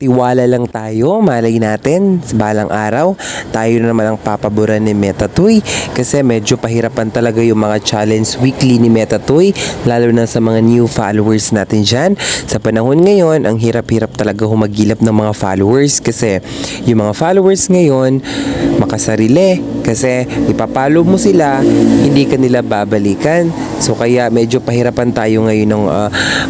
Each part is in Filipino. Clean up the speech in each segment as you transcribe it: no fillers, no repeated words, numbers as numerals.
Tiwala lang tayo, malay natin, sa balang araw, tayo na naman ang papaboran ni Metatoy kasi medyo pahirapan talaga yung mga challenge weekly ni Metatoy, lalo na sa mga new followers natin dyan. Sa panahon ngayon, ang hirap-hirap talaga humagilap ng mga followers kasi yung mga followers ngayon, makasarili kasi ipapalo mo sila, hindi ka nila babalikan. So kaya medyo pahirapan tayo ngayon ng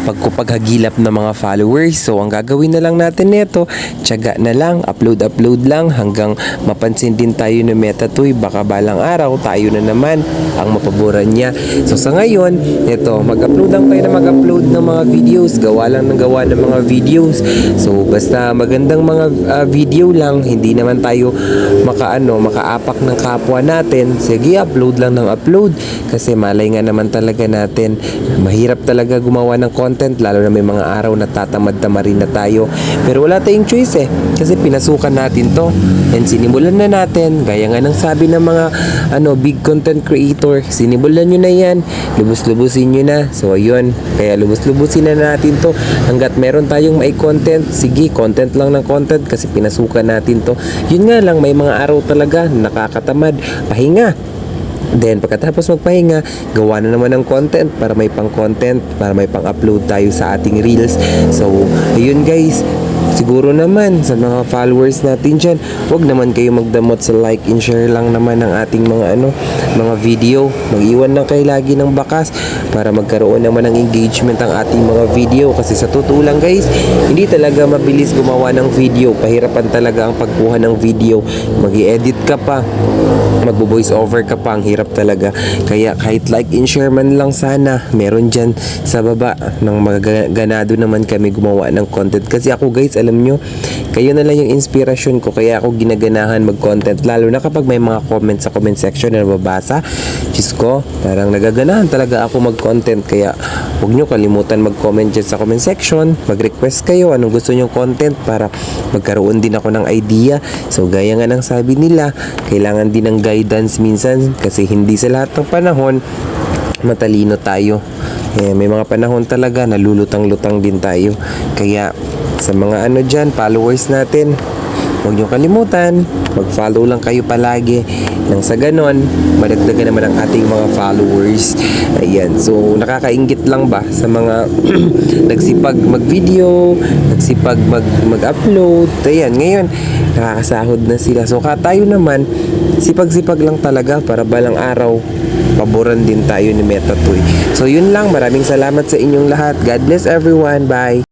pagpaghagilap ng mga followers. So ang gagawin na lang natin nito, tiyaga na lang, upload lang hanggang mapansin din tayo ng Metatoy. Baka balang araw tayo na naman ang mapaboran niya. So sa ngayon, ito, mag-upload lang tayo na mag-upload ng mga videos. Gawa lang ng gawa ng mga videos. So basta magandang mga video lang, hindi naman tayo makaapak ng kapwa natin. Sige, upload lang ng upload kasi malay nga naman talaga natin, mahirap talaga gumawa ng content, lalo na may mga araw na tatamad-tamad rin na tayo, pero wala tayong choice kasi pinasukan natin to and sinimulan na natin, gaya nga ng sabi ng mga big content creator, sinimulan nyo na yan, lubos-lubusin nyo na. So ayun, kaya lubos-lubusin na natin to hanggat meron tayong may content. Sige, content lang ng content kasi pinasukan natin to. Yun nga lang, may mga araw talaga nakakatamad, pahinga. Then pagkatapos magpahinga, gawa na naman ng content para may pang-content, para may pang-upload tayo sa ating reels. So, ayun guys, siguro naman sa mga followers natin dyan, huwag naman kayo magdamot sa like and share lang naman ng ating mga video. Mag-iwan lang kayo lagi ng bakas para magkaroon naman ng engagement ang ating mga video. Kasi sa totoo lang guys, hindi talaga mabilis gumawa ng video. Pahirapan talaga ang pagkuha ng video. Mag-i-edit ka pa, magbo-voice over ka pa, ang hirap talaga. Kaya kahit like and share man lang sana, meron dyan sa baba ng ganado naman kami gumawa ng content. Kasi ako guys, alam nyo, kayo na lang yung inspirasyon ko, kaya ako ginaganahan mag-content, lalo na kapag may mga comments sa comment section na nababasa. Diyos ko, parang nagaganahan talaga ako mag-content. Kaya huwag nyo kalimutan mag-comment dyan sa comment section, mag-request kayo anong gusto nyong content para magkaroon din ako ng idea. So gaya nga ng sabi nila, kailangan din ng guidance minsan kasi hindi sa lahat ng panahon matalino tayo. May mga panahon talaga nalulutang-lutang din tayo. Kaya sa mga dyan, followers natin, huwag nyo kalimutan, mag-follow lang kayo palagi nang sa ganon, madagdagan naman ang ating mga followers. Ayan, so nakakaingit lang ba sa mga nagsipag mag-video, nagsipag mag-upload. Ayan, ngayon, nakakasahod na sila. So tayo naman, sipag-sipag lang talaga para balang araw, paboran din tayo ni Metatoy. So yun lang, maraming salamat sa inyong lahat. God bless everyone, bye!